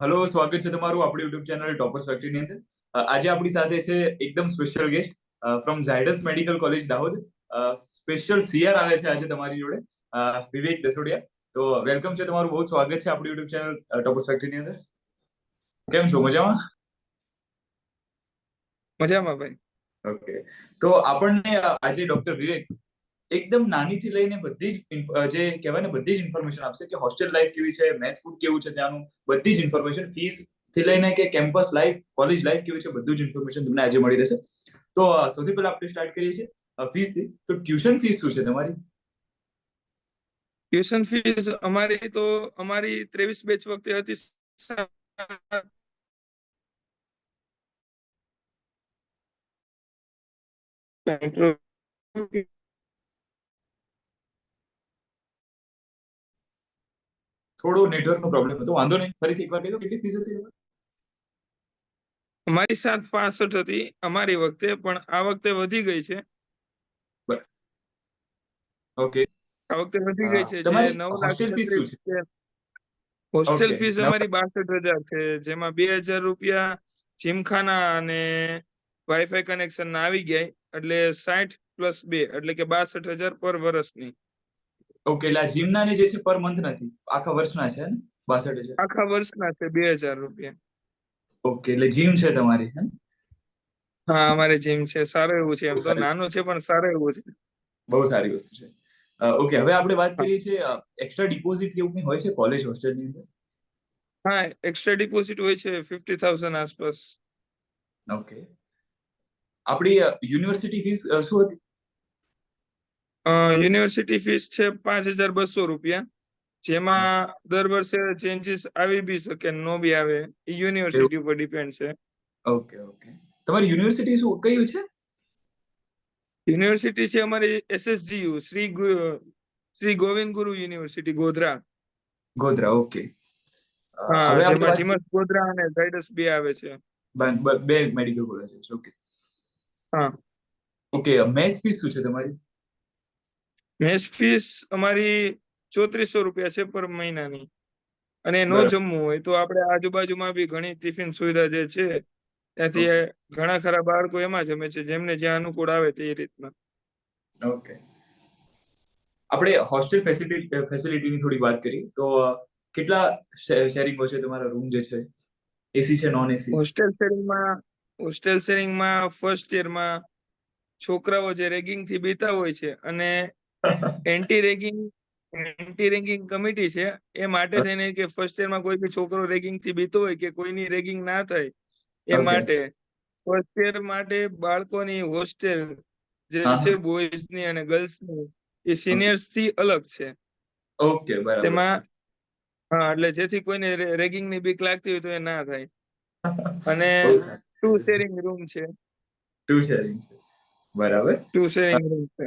Hello, સ્વાગત છે તમારું આપણી યુટ્યુબ ચેનલ ટોપર્સ ફેક્ટરીની અંદર. આજે આપણી સાથે છે એકદમ special guest from Zydus medical college Dahod. Special CR આવે છે આજે તમારી જોડે, વિવેક દસોડિયા. તો વેલકમ છે તમારું, બહુ સ્વાગત છે આપણી યુટ્યુબ ચેનલ ટોપર્સ ફેક્ટરીની અંદર. કેમ છો, મજામાં? મજામાં ભાઈ. ઓકે, તો આપણને આજે ડોક્ટર વિવેક એકદમ નાનીથી લઈને બધી જ જે કહેવાય ને બધી જ ઇન્ફોર્મેશન આપશે કે હોસ્ટેલ લાઈફ કેવી છે, મેસ ફૂડ કેવું છે ત્યાંનું, બધી જ ઇન્ફોર્મેશન, ફીસ થી લઈને કે કેમ્પસ લાઈફ, કોલેજ લાઈફ કેવી છે, બધું જ ઇન્ફોર્મેશન તમને આજે મળી રહેશે. તો સૌથી પહેલા આપણે સ્ટાર્ટ કરીએ છીએ ફીસ થી. તો ટ્યુશન ફીસ શું છે તમારી? ટ્યુશન ફીસ અમારી 23 બેચ વખતે હતી થોડો નેટવર્ક નો પ્રોબ્લેમ હતો, વાંધો નહીં, ફરીથી એકવાર કહી દો કેટલી ફીસ હતી? અમારી 765 હતી અમારી વખતે, પણ આ વખતે વધી ગઈ છે. ઓકે, આ વખતે વધી ગઈ છે, જે તમારી 9 લાખ હોસ્ટેલ ફીસ શું 36 છે? છે. હોસ્ટેલ ઓકે, ફીસ અમારી 62,000 છે, જેમાં 2,000 રૂપિયા જીમખાના અને વાઈફાઈ કનેક્શન ના આવી ગયા, એટલે 60+2 એટલે કે 62,000 પર વર્ષની. ઓકે, એટલે આ જીમના જે છે પર મંથ નથી, આખા વર્ષના છે ને? 62,000. આખા વર્ષના છે 2,000 રૂપિયા. ઓકે, એટલે જીમ છે તમારી, હે? હા, અમારે જીમ છે, સારું એવું છે. એમ તો નાનું છે પણ સારું એવું છે. બહુ સારી વસ્તુ છે. ઓકે, હવે આપણે વાત હા, કરીએ છીએ એક્સ્ટ્રા ડિપોઝિટ કેવું કંઈ હોય છે કોલેજ હોસ્ટેલની અંદર? હા, એક્સ્ટ્રા ડિપોઝિટ હોય છે 50,000 આસપાસ. ઓકે, આપણી યુનિવર્સિટી ફીસ શું હતી? યુનિવર્સિટી ફીસ છે 5,200 રૂપિયા, જેમાં દર વર્ષે ચેન્જીસ આવી બી શકે, નો બી આવે. એવું? યુનિવર્સિટી ઉપર ડિપેન્ડ છે. Okay, okay. તમારી યુનિવર્સિટી શું કયું છે? યુનિવર્સિટી છે અમારી SSGU, શ્રી ગોવિંદ ગુરુ યુનિવર્સિટી, ગોધરા. ગોધરા. ઓકે. હા, હવે આપણે જેમાં વાત જીમસ ગોધરા અને ઝાયડસ બે આવે છે. બે મેડિકલ કોલેજ છે. ઓકે, હા. ઓકે. મેસ ફીસ શું છે તમારી? મેસ ફીસ અમારી 3,400 રૂપિયા છે પર મહિનાની. અને નો બરાબર. જમવું હોય તો આપણે આજુબાજુમાં બી ઘણી ટિફિન સુવિધા જે છે ત્યાંથી ઓકે, ઘણા ખરા બાળકો એમાં જમે છે, જેમને જ્યાં અનુકૂળ આવે તે રીતના. ઓકે. આપણે હોસ્ટેલ ફેસિલિટીની થોડી વાત કરી તો કેટલા શેરિંગ છે તમારા રૂમ જે છે? એસી છે, નોન એસી? હોસ્ટેલ શેરિંગમાં ફર્સ્ટ યરમાં છોકરાઓ જે રેગિંગ થી બીતા હોય છે, અને એન્ટી રેગિંગ કમિટી છે, એ માટે થઈને કે ફર્સ્ટ યરમાં કોઈ બી છોકરો રેગિંગ થી બીતો હોય કે કોઈની રેગિંગ ના થાય એ ઓકે. માટે ફર્સ્ટ યર માટે બાળકોની હોસ્ટેલ જે હા, છે, હા. બોયઝની અને ગર્લ્સની, એ ઓકે, સિનિયર્સ થી અલગ છે. ઓકે, બરાબર છે. તેમાં હા, એટલે જેથી કોઈને રેગિંગ ની બીક લાગતી હોય તો એ ના થાય. અને બહુ સારું ટુ છે. શેરિંગ રૂમ છે. ટુ શેરિંગ છે, બરાબર. ટુ શેરિંગ રૂમ છે.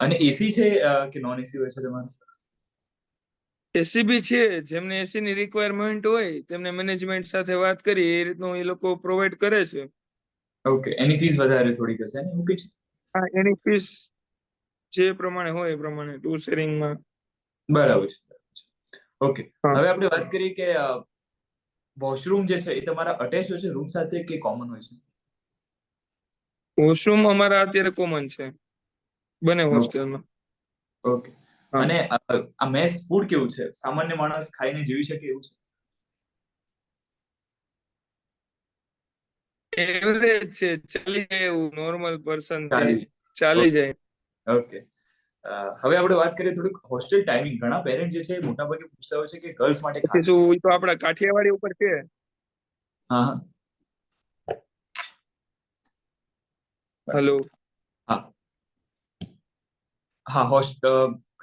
અને એસી છે કે નોન એસી હોય છે તમારું? એસી બી છે, જેમને એસી ની રિક્વાયરમેન્ટ હોય તેમને મેનેજમેન્ટ સાથે વાત કરી એ રીતનું એ લોકો પ્રોવાઈડ કરે છે. ઓકે, એની ફીસ વધારે થોડીક હશે ને, એવું કઈ છે? હા, એની ફીસ જે પ્રમાણે હોય એ પ્રમાણે ટુ શેરિંગમાં. બરાબર છે, બરાબર છે. ઓકે, હા, હવે આપણે વાત કરીએ કે વોશરૂમ જે છે એ તમારા અટેચ હોય છે રૂમ સાથે કે કોમન હોય છે? વોશરૂમ અમારા અત્યારે કોમન છે બંને ઓકે, હોસ્ટેલમાં. ઓકે. હા, અને આ મેસ ફૂડ કેવું છે? સામાન્ય માણસ ખાઈને જીવી શકે એવું છે? એવરેજ છે, ચાલી જાય એવું, નોર્મલ પર્સન થી ચાલી. ચાલી જાય. ઓકે. હવે આપણે વાત કરીએ થોડીક હોસ્ટેલ ટાઈમિંગ. ઘણા પેરેન્ટ જે છે મોટાભાગે પૂછતા હોય છે કે ગર્લ્સ માટે પછી ખાસ. શું, એ તો આપડા કાઠિયાવાડી ઉપર છે. હા, હા. હલો. હા, હા.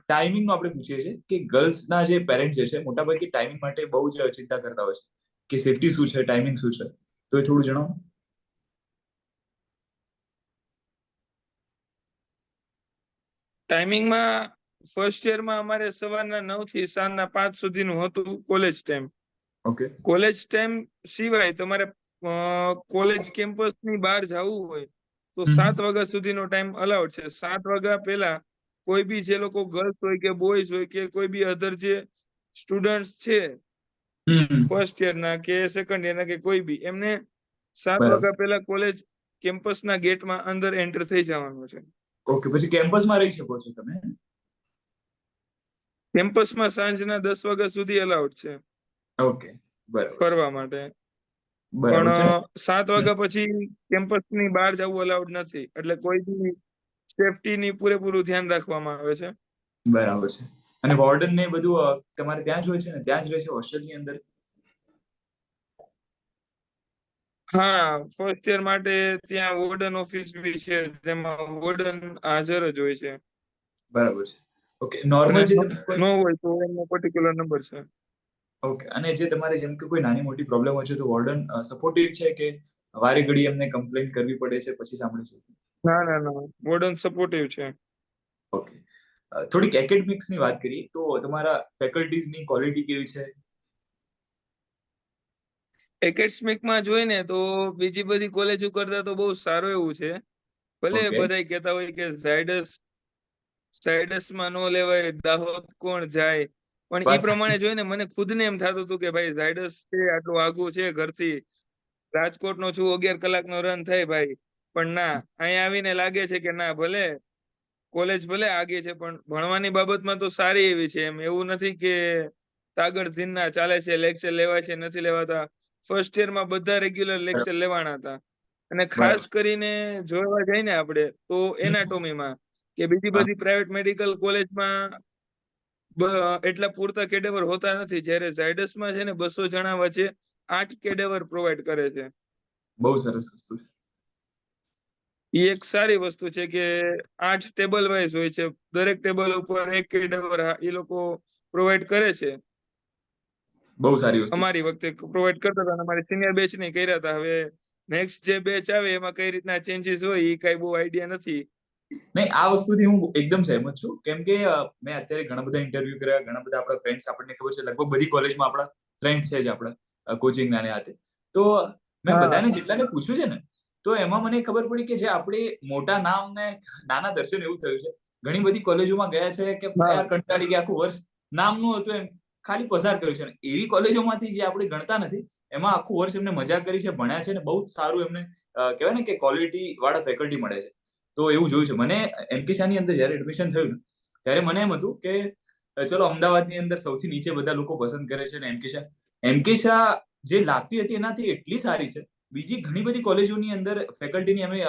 ટાઈમિંગ નું આપણે પૂછીએ છીએ કે ગર્લ્સના જે પેરેન્ટ જે છે મોટાભાગે ટાઈમિંગ માટે બહુ જ ચિંતા કરતા હોય છે કે સેફટી શું છે, ટાઈમિંગ શું છે, તો એ થોડું જણાવો. ટાઈમિંગમાં ફર્સ્ટ યરમાં અમારે સવારના 9 થી સાંજના 5 સુધીનું હતું college time. Okay. College time સિવાય તમારે કોલેજ કેમ્પસની બહાર જવું હોય તો 7 વાગ્યા સુધીનો ટાઈમ અલાઉડ છે. 7 વાગ્યા પહેલા કોઈ બી જે લોકો ગર્લ્સ હોય કે બોયઝ હોય કે કોઈ બી અધર જે સ્ટુડન્ટ્સ છે હમ. ફર્સ્ટ યર ના કે સેકન્ડ યર ના કે કોઈ બી, એમને 7 બરાબર. વાગ્યા પહેલા કોલેજ કેમ્પસના ગેટમાં અંદર એન્ટર થઈ જવાનું છે. ઓકે, પછી કેમ્પસમાં રહી શકો છો તમે? કેમ્પસમાં સાંજના 10 વાગ્યા સુધી અલાઉડ છે ઓકે, બરાબર છે. ફરવા માટે, બરાબર છે. પણ 7 વાગ્યા પછી કેમ્પસની બહાર જવું અલાઉડ નથી. એટલે કોઈ બી સેફટીની પૂરેપૂરું ધ્યાન રાખવામાં આવે છે. બરાબર છે. અને વોર્ડન ને બધું તમારે ત્યાં જ હોય છે ને? ત્યાં જ રહે છે હોસ્ટેલની અંદર? હા, ફર્સ્ટ યર માટે ત્યાં વોર્ડન ઓફિસ બી છે, જેમાં વોર્ડન હાજર જ હોય છે. બરાબર છે. ઓકે, અને નોર્મલ જે તમે કોઈ ન હોય તો એમનો પર્ટિક્યુલર નંબર છે. ઓકે, અને જે તમારે જેમ કે કોઈ નાની મોટી પ્રોબ્લેમ હોય છે તો વોર્ડન સપોર્ટિવ છે કે વારે ઘડી એમને કમ્પ્લેન કરવી પડે છે પછી સાંભળે છે? ના ના ના, વોર્ડન સપોર્ટિવ છે. ઓકે. થોડીક એકેડેમિક્સની વાત કરીએ તો તમારા ફેકલ્ટીઝની ક્વોલિટી કેવી છે? એકેડેમિકમાં જોઈએ ને તો બીજી બધી કોલેજો કરતા તો બહુ સારું એવું છે. ભલે ઓકે. બધાય કહેતા હોય કે ઝાયડસમાં નો લેવાય, દાહોદ કોણ જાય, પણ ઈ વાત પ્રમાણે જોઈને મને ખુદને એમ થતું હતું કે ભાઈ ઝાયડસ છે, આટલું આઘું છે ઘરથી, રાજકોટનો છું, 11 કલાકનો રન થાય ભાઈ, પણ ના, અહીંયા આવીને લાગે છે કે ના, ભલે કોલેજ ભલે આગે છે પણ ભણવાની બાબતમાં તો સારી એવી છે. એમ એવું નથી કે તાગડ ધીનના ચાલે છે, લેક્ચર લેવાય છે, નથી લેવાતા. ફર્સ્ટ યરમાં બધા રેગ્યુલર લેક્ચર લેવાના હતા. અને ખાસ બરાબર. કરીને જોવા જઈને આપણે તો એનાટોમીમાં, કે બીજી હા, બધી પ્રાઇવેટ મેડિકલ કોલેજમાં એટલા પૂરતા કેડેવર હોતા નથી. જ્યારે ઝાયડસમાં છે ને 200 જણા વચ્ચે 8 કેડેવર પ્રોવાઈડ કરે છે. બહુ સરસ વસ્તુ છે. એ એક સારી વસ્તુ છે કે 8 ટેબલ વાઇઝ હોય છે. દરેક ટેબલ ઉપર એક કેડેવર એ લોકો પ્રોવાઈડ કરે છે. બહુ સારી વસ્તુ. અમારી વખતે પ્રોવાઈડ કરતા હતા અને અમારી સિનિયર બેચ ને કર્યા હતા. હવે નેક્સ્ટ જે બેચ આવે એમાં કઈ રીતના ચેન્જીસ હોય એ કઈ બહુ આઈડિયા નથી. નહીં, આ વસ્તુથી હું એકદમ સહેમત છું. કેમ કે મેં અત્યારે ઘણા બધા ઇન્ટરવ્યુ કર્યા, ઘણા બધા આપણા ફ્રેન્ડ્સ, આપણને ખબર છે લગભગ બધી કોલેજમાં આપણા ફ્રેન્ડ છે જ આપણા કોચિંગના ને હાથે. તો મેં હા બધાને જેટલાને પૂછ્યું છે ને, તો એમાં મને ખબર પડી કે જે આપણે મોટા નામ ને નાના દર્શન એવું થયું છે. ઘણી બધી કોલેજોમાં ગયા છે કે હા યાર કંટાળી ગયા, આખું વર્ષ નામનું હતું એમ ખાલી પસાર કર્યું છે. ને એવી કોલેજોમાંથી જે આપણે ગણતા નથી, એમાં આખું વર્ષ એમને મજા કરી છે, ભણ્યા છે, ને બહુ જ સારું એમને કહેવાય ને કે ક્વોલિટી વાળા ફેકલ્ટી મળે છે. તો એવું જોયું છે મને. એમકે શાહની અંદર જયારે એડમિશન થયું ને, ત્યારે મને એમ હતું કે ચલો અમદાવાદની અંદર સૌથી નીચે બધા લોકો પસંદ કરે છે ને એમકે શાહ જે લાગતી હતી એનાથી એટલી સારી છે. બીજી ઘણી બધી કોલેજોની અંદર ફેકલ્ટીની અમે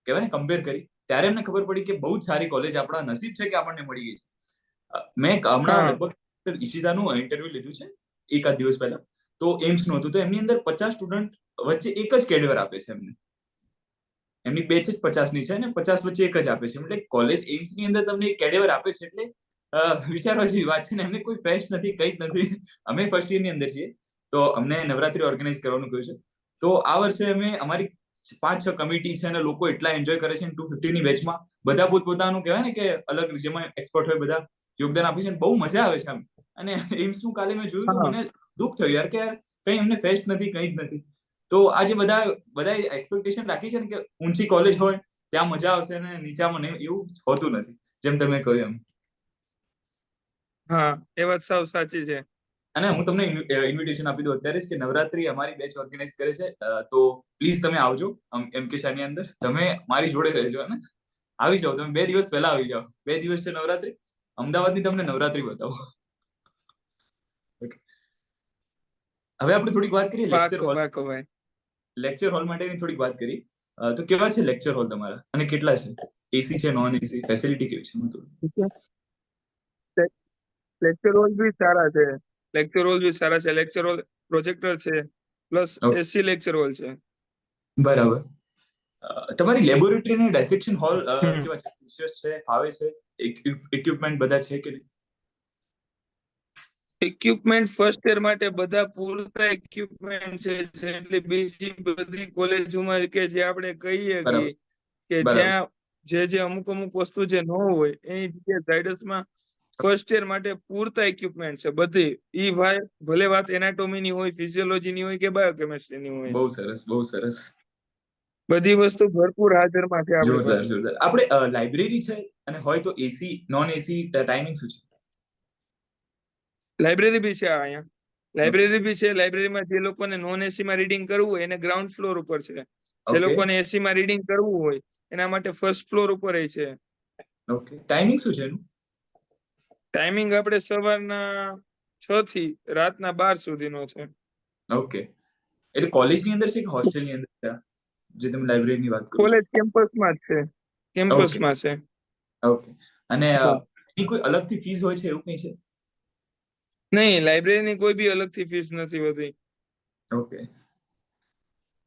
કહેવાય ને કમ્પેર કરી, ત્યારે અમને ખબર પડી કે બહુ જ સારી કોલેજ આપણા નસીબ છે કે આપણને મળી ગઈ છે. મેં હમણાં હા લગભગ ઈશિતાનું ઇન્ટરવ્યુ લીધું છે એકાદ દિવસ પહેલા. તો એમ્સનું હતું, તો એમની અંદર 50 સ્ટુડન્ટ વચ્ચે એક જ કેડવર આપે છે એમને. એમની બેચ જ 50ની છે ને 50 વચ્ચે એક જ આપે છે. એટલે કોલેજ એમ્સની અંદર તમને એક કેડેવર આપે છે, એટલે વિચારવા જેવી વાત છે ને. એમને કોઈ ફેસ્ટ નથી, કંઈ જ નથી. અમે ફર્સ્ટ યરની અંદર છીએ, તો અમને નવરાત્રી ઓર્ગેનાઇઝ કરવાનું કહ્યું છે. તો આ વર્ષે અમે અમારી 5-6 કમિટી છે અને લોકો એટલા એન્જોય કરે છે 250ની બેચમાં. બધા પોતપોતાનું કહેવાય ને કે અલગ જેમાં એક્સપર્ટ હોય બધા યોગદાન આપે છે. બહુ મજા આવે છે આમ. અને એમ્સનું કાલે મેં જોયું તો હા મને દુઃખ થયું યાર કે કંઈ એમને ફેસ્ટ નથી, કંઈ જ નથી. તો આ જે બધા એક્સપેક્ટેશન રાખી છે ને કે ઊંચી કોલેજ હોય ત્યાં મજા આવશે ને નીચામાં નહીં, એવું હોતું નથી, જેમ તમે કહ્યું એમ. હા, એ વાત સાવ સાચી છે. અને હું તમને ઇન્વિટેશન આપી દઉં અત્યારે જ કે નવરાત્રી અમારી બેચ ઓર્ગેનાઇઝ કરે છે, તો પ્લીઝ તમે આવજો એમકે શાહની અંદર. તમે મારી જોડે રહેજો અને આવી જાઓ. તમે 2 દિવસ પહેલા આવી જાઓ. 2 દિવસ છે નવરાત્રી, અમદાવાદની તમને નવરાત્રી બતાવો. હવે આપણે થોડીક વાત કરીએ લેક્ચર પાકો હોલ. પાકો ભાઈ. લેક્ચર હોલ માટેની થોડીક વાત કરી. તો કેવા છે લેક્ચર હોલ તમારા અને કેટલા છે? એસી છે, નોન એસી? ફેસિલિટી કેવી છે? લેક્ચર હોલ બી સારા છે. લેક્ચર હોલ પ્રોજેક્ટર છે, પ્લસ ઓકે, એસી લેક્ચર હોલ છે. બરાબર. તમારી લેબોરેટરી અને ડાયસેક્શન હોલ હમ કેવા છે? સ્પેશિયસ છે, ફાવે છે? ઇક્વિપમેન્ટ બધા છે કે નહીં? ઇક્વિપમેન્ટ ફર્સ્ટ યર માટે બધા પૂરતા ઇક્વિપમેન્ટ છે. એટલે બીજી બધી કોલેજોમાં કે જે આપણે કહીએ બરાબર. કે બરાબર. જ્યાં જે અમુક અમુક વસ્તુ જે ન હોય એની જગ્યાએ ઝાયડસમાં ફર્સ્ટ યર માટે પૂરતા ઇક્વિપમેન્ટ છે બધી. ઈ ભાઈ ભલે વાત એનાટોમીની હોય, ફિઝિયોલોજીની હોય કે બાયોકેમિસ્ટ્રીની હોય, બહુ સરસ, બહુ સરસ. બધી વસ્તુ ભરપૂર હાજરમાં છે આપણી જોરદાર, પાસે. જોરદાર. આપણે લાઇબ્રેરી છે અને હોય તો એસી, નોન એસી ટાઈમિંગ શું છે? લાઇબ્રેરી બી છે અહીંયા. લાઇબ્રેરી બી છે. લાઇબ્રેરીમાં જે લોકોને નોન એસી માં રીડિંગ કરવું હોય એને ગ્રાઉન્ડ ફ્લોર ઉપર છે. જે ઓકે લોકોને એસી માં રીડિંગ કરવું હોય એના માટે ફર્સ્ટ ફ્લોર ઉપર છે. ઓકે, ટાઈમિંગ શું છે એનું? ટાઈમિંગ આપણે સવારના 6 થી રાતના 12 સુધીનો છે. ઓકે, એટલે કોલેજની અંદર છે કે હોસ્ટેલની અંદર છે જે તમે લાઇબ્રેરીની વાત કરો છો? કોલેજ કેમ્પસમાં જ છે. ઓકે કેમ્પસમાં છે. ઓકે. અને હા. એની કોઈ અલગથી ફીસ હોય છે એવું કઈ છે? નહીં, લાઇબ્રેરીની કોઈ બી અલગથી ફીસ નથી હોતી. ઓકે,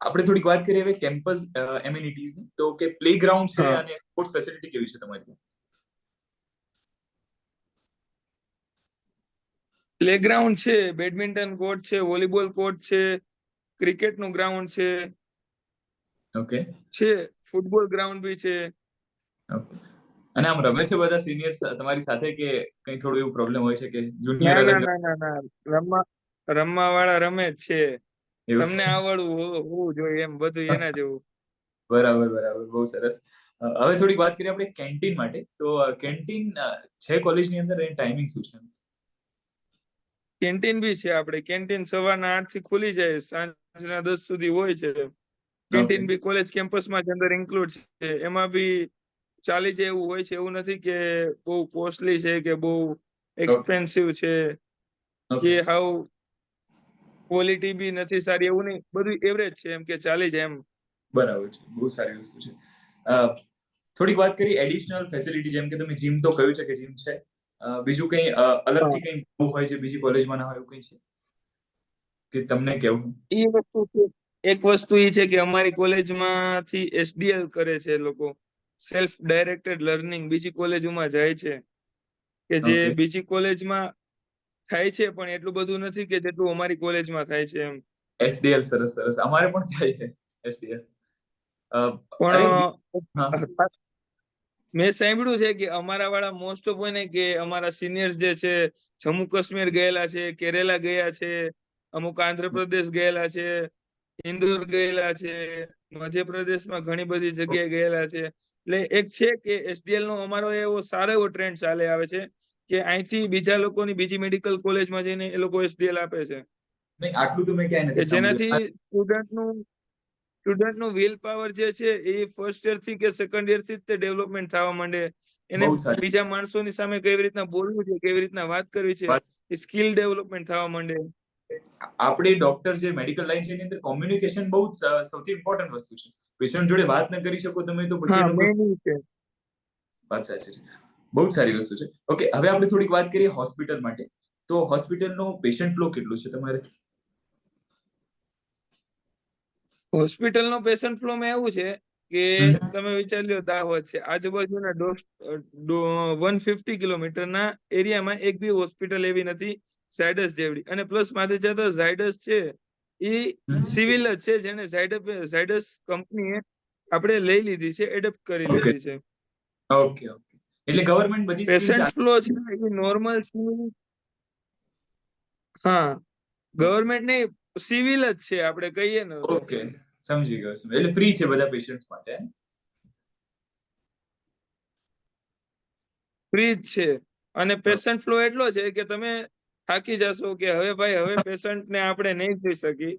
આપણે થોડીક વાત કરીએ હવે કેમ્પસ એમ્યુનિટીઝની. તો કે પ્લેગ્રાઉન્ડ છે હા. અને સ્પોર્ટ્સ ફેસિલિટી કેવી છે તમારી ત્યાં? પ્લેગ્રાઉન્ડ છે, બેડમિન્ટન કોર્ટ છે, વોલીબોલ કોર્ટ છે, ક્રિકેટનું ગ્રાઉન્ડ ઓકે છે, ફૂટબોલ ગ્રાઉન્ડ બી છે. ઓકે. અને આમ રમે છે બધા સિનિયર્સ તમારી સાથે કે કઈ થોડું એવું પ્રોબ્લેમ હોય છે કે જુનિયર ના અલગ ના ના ના ના, રમવા રમવા વાળા રમે જ છે. એવું તમને છે? આવડવું હોવું જોઈએ એમ બધું એના જેવું. બરાબર બરાબર, બહુ સરસ. હવે થોડીક વાત કરીએ આપણે કેન્ટીન માટે. તો કેન્ટીન છે કોલેજની અંદર, એની ટાઈમિંગ શું છે? કેન્ટીન બી છે. આપણે કેન્ટીન સવારના 8 થી ખુલી જાય, સાંજના 10 સુધી હોય છે. કેન્ટીન ઓકે બી કોલેજ કેમ્પસમાં જ અંદર ઇન્ક્લુડ છે. એમાં બી ચાલી જાય એવું હોય છે. એવું નથી કે બહુ કોસ્ટલી છે કે બહુ ઓકે એક્સપેન્સિવ છે કે ઓકે, હાવ ક્વોલિટી બી નથી સારી, એવું નહીં. બધું એવરેજ છે, એમ કે ચાલી જાય એમ. બરાબર છે, બહુ સારી વસ્તુ છે. અ, થોડીક વાત કરી એડિશનલ ફેસિલિટી, જેમ કે તમે જીમ તો કહ્યું છે કે જીમ છે. બીજું કઈ હા. અલગથી કઈ નવું હોય છે બીજી કોલેજમાં ના હોય એવું કઈ છે કે તમને કેવું? એ વસ્તુ છે. એક વસ્તુ એ છે કે અમારી કોલેજમાંથી એસડીએલ કરે છે લોકો, સેલ્ફ ડાયરેક્ટેડ લર્નિંગ. બીજી કોલેજોમાં જાય છે કે જે ઓકે, બીજી કોલેજમાં થાય છે પણ એટલું બધું નથી કે જેટલું અમારી કોલેજમાં થાય છે એમ. એસડીએલ સરસ સરસ, અમારે પણ થાય છે એસડીએલ. અરે હા, પણ મેં સાંભળ્યું છે કે અમારા વાળા મોસ્ટ ઓફ હોય ને કે અમારા સિનિયર્સ જે છે જમ્મુ કાશ્મીર ગયેલા છે, કેરેલા ગયા છે, અમુક આંધ્રપ્રદેશ ગયેલા છે, ઇન્દોર ગયેલા છે, મધ્યપ્રદેશમાં ઘણી બધી જગ્યાએ ગયેલા છે. એટલે એક છે કે એસડીએલ નો અમારો એવો સારો એવો ટ્રેન્ડ ચાલે આવે છે કે અહીંથી બીજા લોકોની બીજી મેડિકલ કોલેજમાં જઈને એ લોકો એસડીએલ આપે છે, નહીં આટલું તો મેં ક્યાંય કે નથી જેનાથી સાંભળ્યું. સ્ટુડન્ટનું વિલ પાવર જે છે એ ફર્સ્ટ યર થી કે સેકન્ડ યર થી જ તે ડેવલપમેન્ટ થવા માંડે. એને બહુ સારી બીજા માણસોની સામે કેવી રીતના બોલવું છે, કેવી રીતના વાત કરવી છે, વાત. એ સ્કિલ ડેવલપમેન્ટ થવા માંડે. આપણી ડોક્ટર જે મેડિકલ લાઈન છે એની અંદર કોમ્યુનિકેશન બહુ સૌથી ઇમ્પોર્ટન્ટ વસ્તુ છે. પેશન્ટ જોડે વાત ન કરી શકો તમે તો પછી હા, એનું કોઈ મેન ઈ છે. વાત સાચી છે. બહુ જ સારી વસ્તુ છે. ઓકે, હવે આપણે થોડીક વાત કરીએ હોસ્પિટલ માટે. તો હોસ્પિટલનો પેશન્ટ ફ્લો કેટલો છે તમારે? હોસ્પિટલનો પેશન્ટ ફ્લો માં એવું છે કે હમ. તમે વિચારી લો દાહોદ છે, આજુબાજુના 150 કિલોમીટરના એરિયામાં એક બી હોસ્પિટલ એવી નથી ઝાયડસ જેવડી. અને પ્લસ માથે જતો ઝાયડસ છે એ સિવિલ જ છે, જેને ઝાયડસ કંપનીએ આપણે લઈ લીધી છે, એડપ્ટ કરી ઓકે લીધી છે. ઓકે ઓકે, એટલે ગવર્મેન્ટ બધી સ્કીમ પેશન્ટ ચાલે. ફ્લો છે એ નોર્મલ સિવિલ, હા, ગવર્મેન્ટ ને સિવિલ જ છે આપણે કહીએ ને તો. ઓકે, સમજી ગયો એટલે ફ્રી છે બધા પેશન્ટ માટે. ફ્રી જ છે. અને પેશન્ટ ફ્લો એટલો છે કે તમે થાકી જશો કે હવે ભાઈ હવે પેશન્ટને આપણે નહીં જોઈ શકીએ,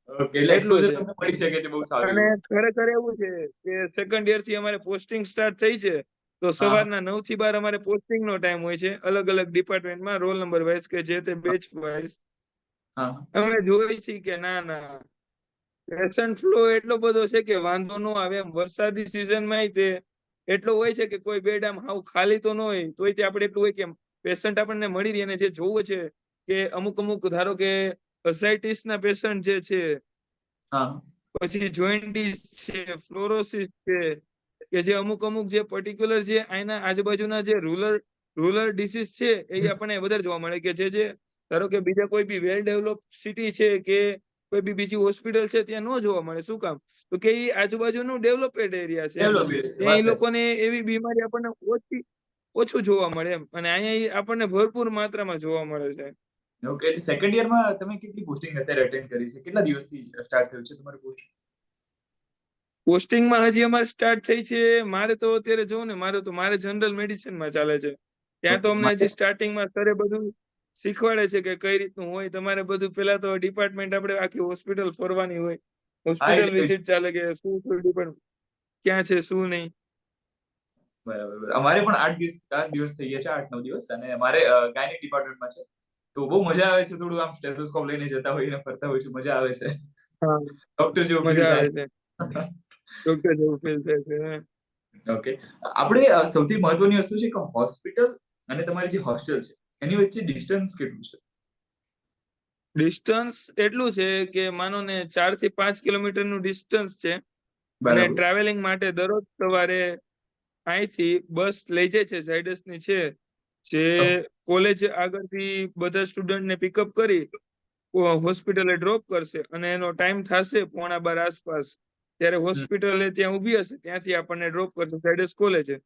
ઓકે, એટલે એટલો એક્સપોઝર છે. તમને મળી શકે છે બહુ સારું અને એવું. ખરેખર એવું છે કે સેકન્ડ યર થી અમારે પોસ્ટિંગ સ્ટાર્ટ થઈ છે, તો હા સવારના 9 થી 12 અમારે પોસ્ટિંગ નો ટાઈમ હોય છે, અલગ અલગ ડિપાર્ટમેન્ટમાં રોલ નંબર વાઇઝ કે જે તે બેચ વાઇઝ. હા અમે જોઈએ છીએ કે ના ના પેશન્ટ ફ્લો એટલો બધો છે કે વાંધો ન આવે એમ. વરસાદી સિઝનમાં તે એટલો હોય છે કે કોઈ બેડ આમ હાવ ખાલી તો ન હોય તોય તે આપણે એટલું હોય કે પેશન્ટ આપણને મળી રહે. અને જે જોવું છે કે અમુક અમુક ધારો કે અસાઇટીસ ના પેશન્ટ જે છે, હા પછી જોઈન્ટીસ છે, ફ્લોરોસિસ છે, કે જે અમુક અમુક જે પર્ટિક્યુલર જે અહીંના આજુબાજુના જે રૂરલ ડિસીઝ છે એ આપણને વધારે જોવા મળે. કે જે ધારો કે બીજા કોઈ બી વેલ ડેવલપ સિટી છે કે કોઈ બી બીજી હોસ્પિટલ છે ત્યાં ન જોવા મળે. શું કામ? તો કે એ આજુબાજુનું ડેવલપેડ એરિયા છે એમ. ડેવલપ છે, ત્યાં વાત એ સાચી. લોકોને એવી બીમારી આપણને ઓછું જોવા મળે એમ. અને અહીંયા આપણને ભરપૂર માત્રામાં જોવા મળે છે. ઓકે, એટલે સેકન્ડ યરમાં તમે કેટલી પોસ્ટિંગ અત્યારે અટેન્ડ કરી છે? કેટલા દિવસથી સ્ટાર્ટ થયું છે તમારું પોસ્ટ? પોસ્ટિંગમાં હજી અમારે સ્ટાર્ટ થઈ છે. મારે તો અત્યારે જોઉં ને મારે જનરલ મેડિસિનમાં ચાલે છે. ત્યાં તો ઓકે અમને હજી સ્ટાર્ટિંગમાં સરે બધું શીખવાડે છે કે કઈ રીતનું હોય. તમારે બધું પેલા તો ડિપાર્ટમેન્ટ આપણે આખી હોસ્પિટલ ફરવાની હોય, હોસ્પિટલ એટલે વિઝિટ ચાલે કે શું ડિપાર્ટમેન્ટ ક્યાં છે શું નહીં. બરાબર. અમારે પણ 8 દિવસ થઈ ગયા છે, 8-9 દિવસ, અને અમારે ગાયનેક ડિપાર્ટમેન્ટમાં છે. તો બહુ મજા આવે છે, થોડું આમ સ્ટેથોસ્કોપ લઈને જતા હોઈએ ને ફરતા હોય છે, મજા આવે છે. હા, ડોક્ટર જેવું ફીલ મજા આવે થાય છે. છે. ડોક્ટર જેવું ફીલ થાય છે. ઓકે. આપણે સૌથી મહત્વની વસ્તુ છે કે હોસ્પિટલ અને તમારી જે હોસ્ટેલ છે એની વચ્ચે ડિસ્ટન્સ કેટલું છે? ડિસ્ટન્સ એટલું છે કે માનો ને 4 થી 5 કિલોમીટરનું ડિસ્ટન્સ છે. અને બરાબર. ટ્રાવેલિંગ માટે દરરોજ સવારે અહીંથી બસ લઈ જાય છે, ઝાયડસની છે, જે કોલેજ આગળથી બધા સ્ટુડન્ટને પિકઅપ કરી હોસ્પિટલે ડ્રોપ કરશે, અને એનો ટાઈમ થશે 11:15 આસપાસ, ત્યારે હમ. હોસ્પિટલે ત્યાં ઊભી હશે, ત્યાંથી આપણને ડ્રોપ કરશે ઝાયડસ કોલેજે.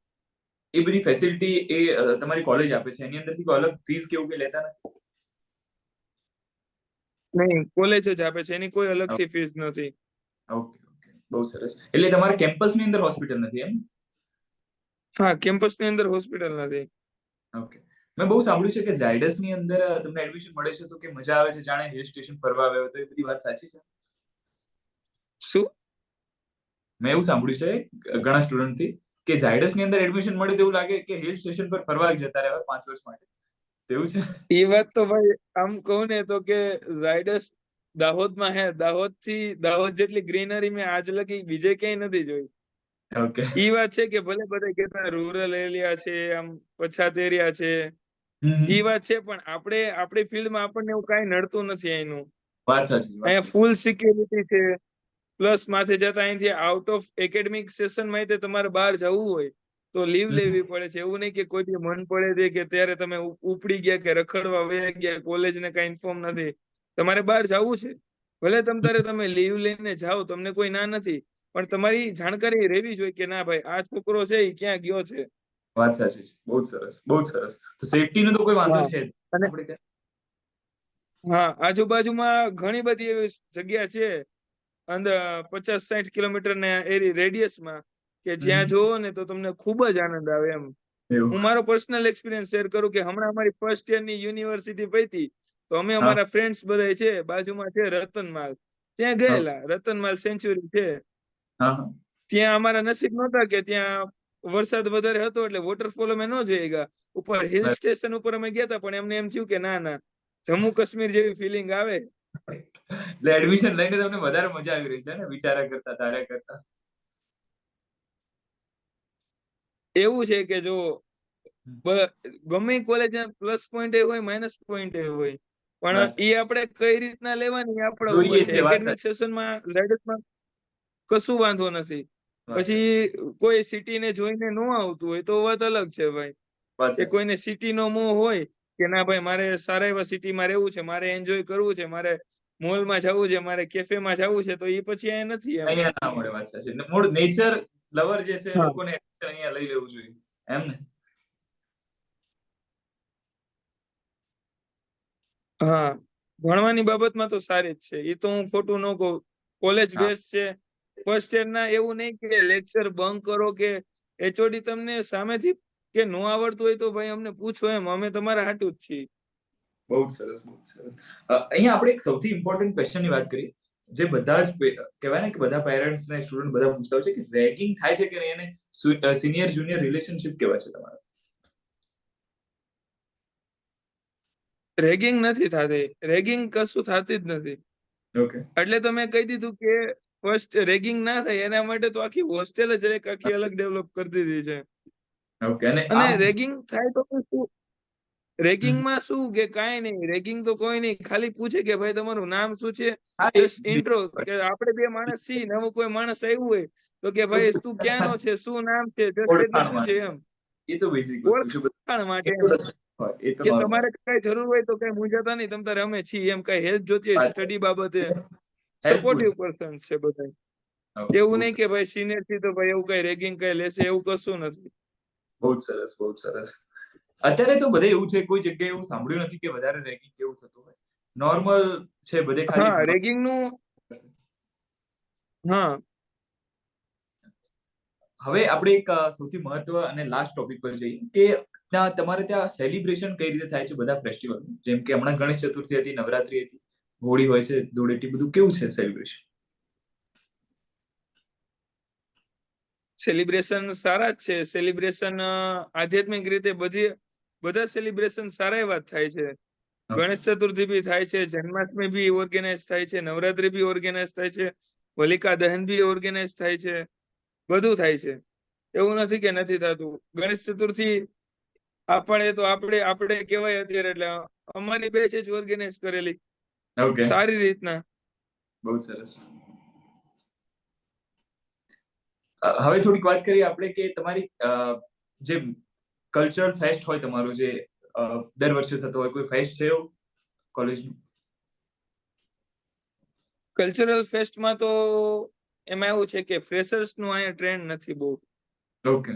એ બધી ફેસિલિટી તમારી કોલેજ આપે છે, એની અંદરથી કોઈ અલગ ફીસ કે એવું કંઈ લેતા નથી? નહીં, કોલેજ જ આપે છે, એની કોઈ અલગથી ફીસ નથી. Okay, okay. બહુ સરસ. એટલે તમારા કેમ્પસની અંદર હોસ્પિટલ નથી એમ? હા, કેમ્પસની અંદર હોસ્પિટલ નથી. ઓકે. મેં બહુ સાંભળ્યું છે કે ઝાયડસની અંદર તમને એડમિશન મળે છે તો કે મજા આવે છે, જાણે હિલ સ્ટેશન ફરવા આવ્યો, તો એ બધી વાત સાચી છે? શું? મેં એવું સાંભળ્યું છે ઘણા સ્ટુડન્ટથી કે ઝાયડસની અંદર એડમિશન મળે તો એવું લાગે કે હિલ સ્ટેશન પર ફરવા જતા રહ્યા 5 વર્ષ માટે. તેવું છે? એ વાત તો ભાઈ આમ કહું ને તો કે ઝાયડસ દાહોદમાં હે, દાહોદ જેટલી ગ્રીનરી મેં આજ લગી બીજે ક્યાંય નથી જોઈ. ઓકે. ઈ વાત છે કે ભલે બધા કહેતા રૂરલ એરિયા છે, આમ પછાત એરિયા છે, ઈ વાત છે, પણ આપણી ફિલ્ડમાં આપણને એવું કાંઈ નડતું નથી અહીંનું. વાત સાચી, વાત અહીંયા સાચી. ફૂલ સિક્યોરિટી છે, પ્લસ માથે જતા અહીંથી આઉટ ઓફ એકેડેમિક સેશન માં તમારે બહાર જવું હોય તો લીવ લેવી પડે છે. એવું નહીં કે કોઈ દી મન પડે છે કે ત્યારે તમે ઉપડી ગયા કે રખડવા વયા ગયા, કોલેજને કાંઈ ઇન્ફોર્મ નથી, તમારે બહાર જવું છે, ભલે તારે તમે લીવ લઈને જાઓ, તમને કોઈ ના નથી, પણ તમારી જાણકારી રહેવી જોઈએ કે ના ભાઈ આ છોકરો છે એ ક્યાં ગયો છે. વાત સાચી છે. બહુ જ સરસ, બહુ જ સરસ. તો સેફટીનો તો કોઈ વાંધો હા, છે જ અને આપણે ત્યાં? હા, આજુબાજુમાં ઘણી બધી એવી જગ્યા છે અંદર 50-60 કિલોમીટરના રેડિયસમાં કે જ્યાં જોવો ને તો તમને ખૂબ જ આનંદ આવે એમ. એવું. હું મારો પર્સનલ એક્સપિરિયન્સ શેર કરું કે હમણાં અમારી ફર્સ્ટ યરની યુનિવર્સિટી પતી તો અમે હા, અમારા ફ્રેન્ડ્સ બધા છે, બાજુમાં છે રતનમાલ, ત્યાં હા, ગયેલા. રતનમાલ સેન્ચુરી છે, હા, હા. ત્યાં અમારા નસીબ નહોતા કે ત્યાં વરસાદ વધારે હતો એટલે વોટરફોલ અમે ન જોઈ ગયા. ઉપર હિલ બરાબર. સ્ટેશન ઉપર અમે ગયા હતા, પણ એમને એમ થયું કે ના ના, જમ્મુ કાશ્મીર જેવી ફિલિંગ આવે. એટલે એડમિશન લઈને તમને વધારે મજા આવી રહી છે ને, વિચારા કરતા, ધાર્યા કરતા? એવું છે કે જો હમ. ગમે કોલેજ પ્લસ પોઈન્ટ એ હોય, માઇનસ પોઈન્ટ એ હોય, પણ વાત એ આપણે કઈ રીતના લેવાની એ આપણા ઉપર જોઈએ છે. છે, વાત એકેડમિક સાચી, સેશનમાં ઝાયડસમાં કશું વાંધો નથી. વાત પછી સાચી, કોઈ સિટીને જોઈને ન આવતું હોય તો વાત અલગ છે ભાઈ, વાત કે સાચી છે. કોઈને સિટીનો મોહ હોય કે ના ભાઈ મારે સારા એવા સિટીમાં રહેવું છે, મારે એન્જોય કરવું છે, મારે મોલમાં જવું છે, મારે કેફેમાં જવું છે, તો એ પછી અહીંયા નથી એમ. અહીંયા ના મળે, વાત સાચી. મૂળ નેચર લવર જે છે એ હા, લોકોને અહીંયા લઈ લેવું જોઈએ, એમ ને? હા, ભણવાની બાબતમાં તો સારી જ છે, એ તો હું ખોટું ન કહું. કોલેજ હા, બેસ્ટ છે. ફર્સ્ટ યર ના એવું નહીં કે લેક્ચર બંક કરો કે એચઓડી તમને સામેથી કે ન આવડતું હોય તો ભાઈ અમને પૂછો એમ, અમે તમારા હાટુ જ છીએ. બહુ જ સરસ, બહુ જ સરસ. અહીંયા આપણે એક સૌથી ઇમ્પોર્ટન્ટ ક્વેશ્ચનની વાત કરીએ, જે બધા જ કહેવાય ને કે બધા પેરેન્ટ્સ ને સ્ટુડન્ટ બધા પૂછતા હોય છે કે રેગિંગ થાય છે કે નહીં, એને સિનિયર જુનિયર રિલેશનશિપ કહેવાય છે તમારા? રેગિંગ નથી થતી, રેગિંગ કશું થતી જ નથી. ઓકે. એટલે તો મેં કહી દીધું કે ફર્સ્ટ રેગિંગ ના થાય એના માટે તો આખી હોસ્ટેલ જ એક આખી અલગ ડેવલપ કરી દીધી છે. ઓકે. અને અને આમ રેગિંગ થાય તો શું, હમ. રેગિંગમાં શું કે કાંઈ નહીં, રેગિંગ તો કોઈ નહીં, ખાલી પૂછે કે ભાઈ તમારું નામ શું છે, હા, જસ્ટ ઇન્ટ્રો, કે આપણે બે માણસ છીએ ને હવે કોઈ માણસ આવ્યું હોય તો કે ભાઈ તું ક્યાંનો છે, શું નામ છે, જસ્ટ એટલું ઓળખાણ પૂછે માટે, એમ, એ તો બેઝિક વસ્તુ છે. ઓળખાણ માટે એમ, Introduction હોય એ તો કે નોર્મલ તમારે કઈ જરૂર હોય તો કઈ મૂંઝાતા નહીં, તમ તારે અમે છીએ એમ, કઈ હેલ્પ જોતી હોય વાત છે. સ્ટડી બાબતે, હેલ્પફુલ સપોર્ટિવ છે. પર્સન છે બધા. ઓકે, એવું નહીં કે ભાઈ સિનિયર થી તો ભાઈ એવું કઈ રેગિંગ કઈ લેશે, એવું કશું નથી. બહુ જ સરસ, બહુ જ સરસ. અત્યારે તો બધે એવું છે, કોઈ જગ્યાએ એવું સાંભળ્યું નથી કે વધારે રેગિંગ કેવું થતું હોય. નોર્મલ છે, બધે ખાલી હા, રેગિંગ નું, હા, હવે આપણે એક સૌથી મહત્વ અને લાસ્ટ ટોપિક પર જઈએ કે ત્યાં તમારે ત્યાં સેલિબ્રેશન કઈ રીતે થાય છે બધા ફેસ્ટિવલ, જેમ કે હમણાં ગણેશ ચતુર્થી હતી, નવરાત્રી હતી, હોળી હોય છે, ધૂળેટી, બધું કેવું છે સેલિબ્રેશન? સેલિબ્રેશન સારા જ છે. સેલિબ્રેશન આધ્યાત્મિક રીતે બધા સેલિબ્રેશન સારા એવા જ થાય છે. ગણેશ ચતુર્થી બી થાય છે, જન્માષ્ટમી બી ઓર્ગેનાઇઝ થાય છે, નવરાત્રી બી ઓર્ગેનાઇઝ થાય છે, હોલિકા દહન બી ઓર્ગેનાઇઝ થાય છે, બધું થાય છે. એવું નથી કે નથી થતું. ગણેશ ચતુર્થી આપણે કહેવાય અત્યારે, એટલે અમારી બેચ જ ઓર્ગેનાઇઝ કરેલી ઓકે, સારી રીતના. બહુ સરસ. હવે થોડીક વાત કરીએ આપણે કે તમારી જે કલ્ચરલ ફેસ્ટ હોય તમારું, જે દર વર્ષે થતો હોય, કોઈ ફેસ્ટ છે એવું કોલેજનું? કલ્ચરલ ફેસ્ટમાં તો એમાં એવું છે કે ફ્રેશર્સ નું અહીંયા ટ્રેન્ડ નથી બહુ. ઓકે,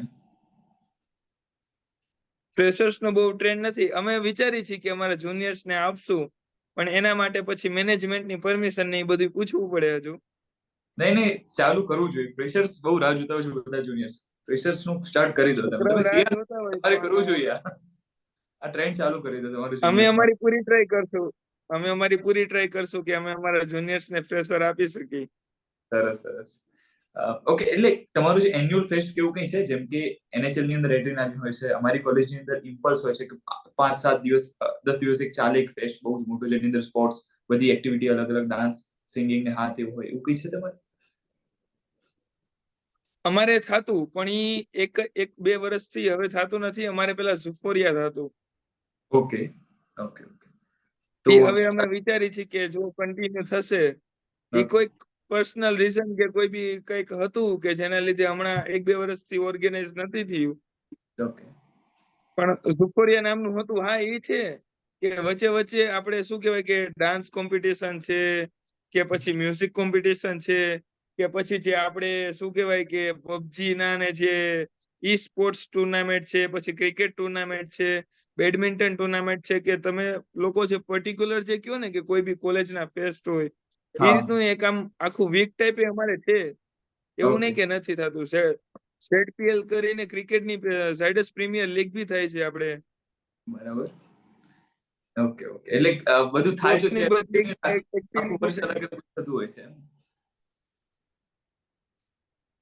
ફ્રેશર્સ નો બહુ ટ્રેન્ડ નથી. અમે વિચારી છીએ કે અમારા જુનિયર્સ ને આપશું, પણ એના માટે પછી મેનેજમેન્ટની પરમિશન ને એ બધું પૂછવું પડે હજુ. નહીં નહીં, ચાલુ કરવું જોઈએ. ફ્રેશર્સ બહુ રાહ જોતા હોય છે બધા જુનિયર્સ. ફ્રેશર્સ નું સ્ટાર્ટ કરી દો તમે. છોકરાઓ તમે રાહ CR જોતા હોય તમારે કરવું પણ જોઈએ. આ ટ્રેન્ડ ચાલુ કરી દો તમારું અમે જુનિયર્સ માટે. અમારી પૂરી ટ્રાય કરશું. કે અમે અમારા જુનિયર્સ ને ફ્રેશર આપી શકીએ. સરસ સરસ. ઓકે, એટલે તમારું જે એન્યુઅલ ફેસ્ટ કેવું કઈ છે, જેમ કે NHL ની અંદર એડ્રેનાલિન હોય છે, અમારી કોલેજની અંદર ઇમ્પલ્સ હોય છે કે 5-7 દિવસ 10 દિવસ એક ચાલે એક ફેસ્ટ બહુ જ મોટો, જેની અંદર સ્પોર્ટ્સ, બધી એક્ટિવિટી, અલગ અલગ ડાન્સ, સિંગિંગ ને હાથ એવું હોય, એવું કઈ છે તમારે? અમારે થાતું, પણ ઈ એક બે વર્ષથી હવે થાતું નથી. અમારે પેલા ઝુફોરિયા થાતું. Okay okay okay. તો એ હવે અમે વિચારી છીએ કે જો કન્ટિન્યુ થશે, એ ઓકે કોઈક પર્સનલ રીઝન કે કોઈ બી કંઈક હતું કે જેના લીધે હમણાં 1-2 વર્ષથી ઓર્ગેનાઇઝ નથી થયું. ઓકે પણ ઝુફોરિયા નામનું હતું. હા, એ છે કે વચ્ચે વચ્ચે આપણે શું કહેવાય કે ડાન્સ કોમ્પિટિશન છે, કે પછી મ્યુઝિક કોમ્પિટિશન છે, કે પછી જે આપણે શું કહેવાય કે પબજી ના ને જે ઈ સ્પોર્ટ્સ ટુર્નામેન્ટ છે, પછી ક્રિકેટ ટુર્નામેન્ટ છે, બેડમિન્ટન ટુર્નામેન્ટ છે, કે તમે લોકો જે પર્ટિક્યુલર જે કહો ને કે કોઈ બી કોલેજના ફેસ્ટ હોય, એ હા રીતનું એક આમ આખું વીક ટાઈપે અમારે છે. એવું ઓકે નહીં કે નથી થતું. ZPL કરીને ક્રિકેટની ઝાયડસ પ્રીમિયર લીગ બી થાય છે આપણે. બરાબર. ઓકે ઓકે, એટલે બધું થાય તો સ્પોર્ટ્સની છે, બધી આખું વર્ષ એક્ટિવિટી અલગ અલગ થતું હોય છે.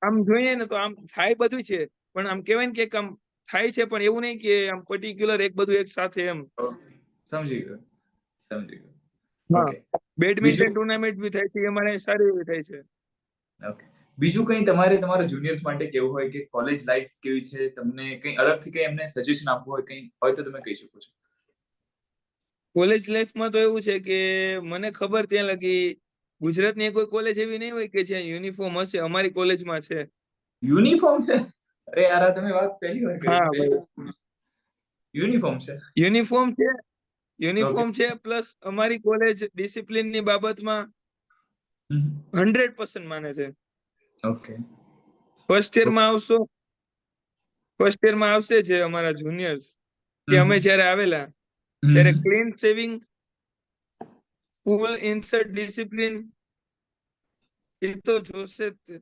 આમ જોઈએ ને તો આમ થાય બધું છે, પણ આમ કહેવાય ને કે આમ થાય છે, પણ એવું નહીં કે આમ પર્ટિક્યુલર એક બધું એક સાથે એમ. ઓકે, સમજી ગયો સમજી ગયો. હા, ઓકે, બેડમિન્ટન બીજું ટુર્નામેન્ટ બી થાય છે, અમારે સારી એવી થાય છે. ઓકે, બીજું કઈ તમારે તમારા જુનિયર્સ માટે કેવું હોય કે કોલેજ લાઈફ કેવી છે, તમને કઈ અલગથી કઈ એમને સજેશન આપવું હોય, કઈ હોય તો તમે કહી શકો છો. કોલેજ લાઈફમાં તો એવું છે કે મને ખબર ત્યાં લગી ગુજરાતની કોઈ કોલેજ એવી નહીં હોય કે જ્યાં યુનિફોર્મ હશે. અમારી કોલેજમાં છે. યુનિફોર્મ છે? અરે યાર, આ તમે વાત પહેલી વાર કરી, હા ભાઈ, યુનિફોર્મ છે. યુનિફોર્મ છે. ઓકે. યુનિફોર્મ છે, પ્લસ અમારી કોલેજ ડિસિપ્લિનની બાબતમાં 100% માને છે. ઓકે ફર્સ્ટ યરમાં આવશો, ફર્સ્ટ યરમાં આવશે જે અમારા જુનિયર્સ, કે અમે જ્યારે આવેલા ત્યારે ક્લીન સેવિંગ, ફૂલ ઇન્સર્ટ ડિસિપ્લિન, એ તો જોશે જ તે.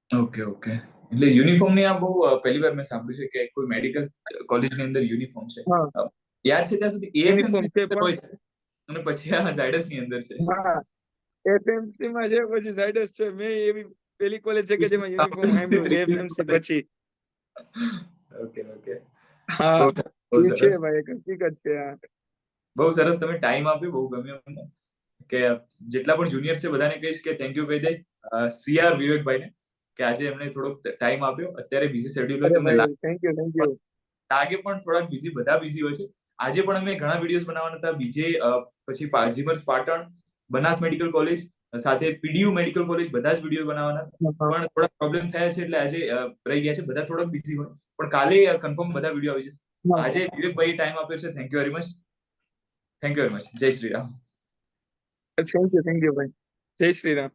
ઓકે ઓકે, એટલે યુનિફોર્મ ની આ બહુ પહેલી વાર મેં સાંભળ્યું છે કે કોઈ મેડિકલ કોલેજની અંદર યુનિફોર્મ છે. હા, યાદ છે ત્યાં સુધી AFMC યુનિફોર્મ ની છે. અંદર પણ હોય છે, અને પછી આ ઝાયડસ ની અંદર છે. હા, FMC માં છે, પછી ઝાયડસ છે. મેં એવી પેલી કોલેજ છે કે બીજું જેમાં યુનિફોર્મ સાંભળ્યું નથી, સાંભળ્યું ત્રીજી FMC કોલેજ. પછી. ઓકે ઓકે, હા, બહુ સરસ બહુ એ છે સરસ. ભાઈ, એક હકીકત છે આ. બહુ સરસ, તમે ટાઈમ આપ્યો, બહુ ગમ્યું અમને. કે જેટલા પણ જુનિયર્સ છે બધાને કહીશ કે થેન્ક યુ કહી દે CR વિવેકભાઈને, કે આજે એમને થોડોક ટાઈમ આપ્યો. અત્યારે બિઝી શેડ્યુલ હોય, અરે તમને ભાઈ, થેન્ક યુ, થેન્ક યુ. લાગે પણ થોડાક બિઝી, બધા બિઝી હોય છે. આજે પણ અમે ઘણા વિડીયોઝ બનાવવાના હતા, બીજે પછી GMERS Patan, Banas medical college, સાથે PDU મેડિકલ કોલેજ, બધા જ વિડીયો બનાવવાના હતા. હા, પણ થોડા પ્રોબ્લેમ થયા છે, એટલે આજે રહી ગયા છે. બધા થોડાક બિઝી હોય, પણ કાલે કન્ફર્મ બધા વિડીયો આવી જશે. હા. આજે વિવેકભાઈ ટાઈમ આપ્યો છે, thank you very much. Thank you very much. જય શ્રી રામ. થેન્ક યુ ભાઈ. જય શ્રી રામ.